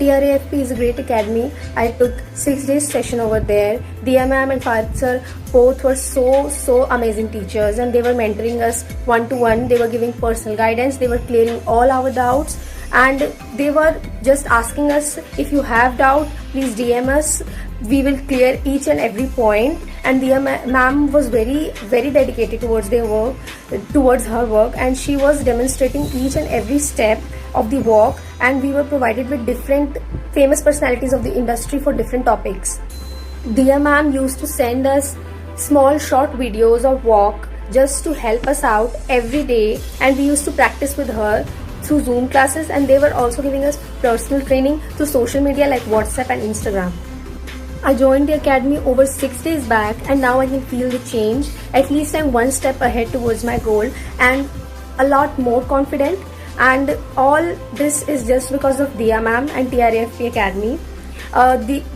TRAFP is a great academy. I took 6 days session over there. Diya ma'am and Farid sir both were so amazing teachers, and they were mentoring us one to one. They were giving personal guidance. They were clearing all our doubts, and they were just asking us, if you have doubt, please DM us. We will clear each and every point. And Diya ma'am was very dedicated towards their work, towards her work, and she was demonstrating each and every step of the walk, and we were provided with different famous personalities of the industry for different topics. Diya ma'am used to send us small short videos of walk just to help us out every day, and we used to practice with her through Zoom classes, and they were also giving us personal training through social media like WhatsApp and Instagram. I joined the academy over 6 days back, and now I can feel the change. At least I'm one step ahead towards my goal and a lot more confident. And all this is just because of Diya ma'am and TRAFP Academy.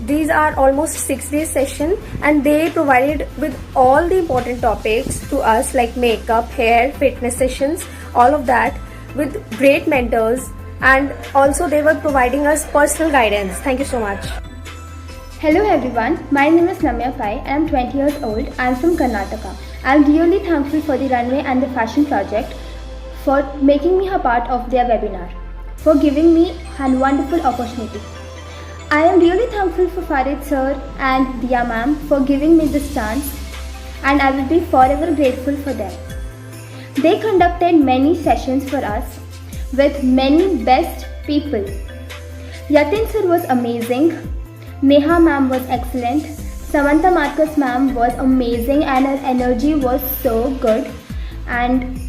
These are almost 6 days session, and they provided with all the important topics to us like makeup, hair, fitness sessions, all of that with great mentors, and also they were providing us personal guidance. Thank you so much. Hello everyone, my name is Namya Pai and I am 20 years old. I am from Karnataka. I am really thankful for the Runway and the Fashion Project for making me a part of their webinar, for giving me a wonderful opportunity. I am really thankful for Farid sir and Diya ma'am for giving me this chance, and I will be forever grateful for them. They conducted many sessions for us with many best people. Yatin sir was amazing. Neha ma'am was excellent. Samantha Marcus ma'am was amazing and her energy was so good. And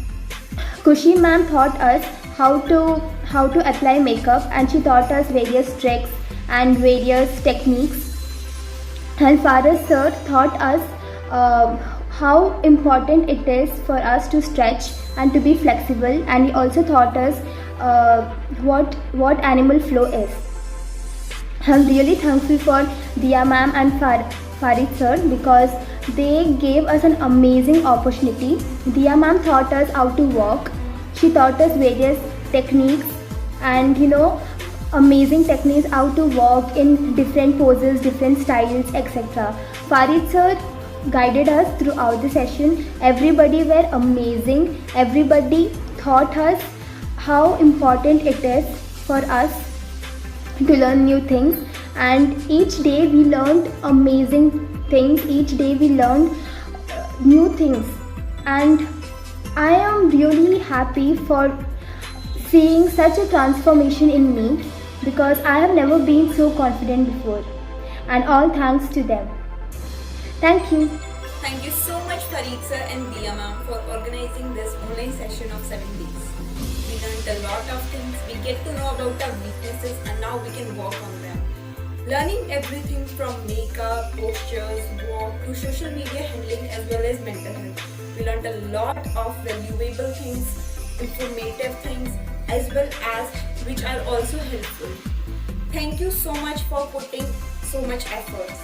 Kushi ma'am taught us how to apply makeup, and she taught us various tricks and various techniques. And Farid sir taught us how important it is for us to stretch and to be flexible, and he also taught us what animal flow is. I'm really thankful for Diya ma'am and Farid sir because they gave us an amazing opportunity. Diya ma'am taught us how to walk. She taught us various techniques and amazing techniques, how to walk in different poses, different styles, etc. Farid sir guided us throughout the session. Everybody were amazing. Everybody taught us how important it is for us to learn new things, and each day we learned amazing things. Each day we learned new things, and I am really happy for seeing such a transformation in me because I have never been so confident before, and all thanks to them. Thank you. Thank you so much Farid sir and Diya ma'am for organizing this online session of 7 days. We learned a lot of things. We get to know about our weaknesses, and now we can work on them. Learning everything from makeup, postures, walk to social media handling as well as mental health. We learned a lot of valuable things, informative things as well as which are also helpful. Thank you so much for putting so much efforts,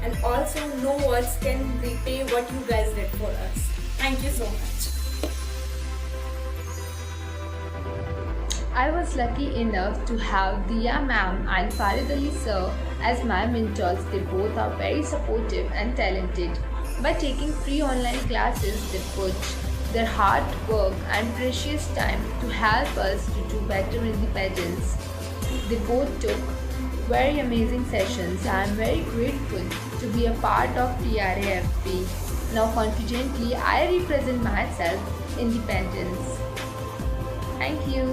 and also no words can repay what you guys did for us. Thank you so much. I was lucky enough to have Diya ma'am and Farid Ali sir as my mentors. They both are very supportive and talented. By taking free online classes, they put their hard work and precious time to help us to do better in the pageants. They both took very amazing sessions. I am very grateful to be a part of TRAFP. Now confidently I represent myself in the pageants. Thank you.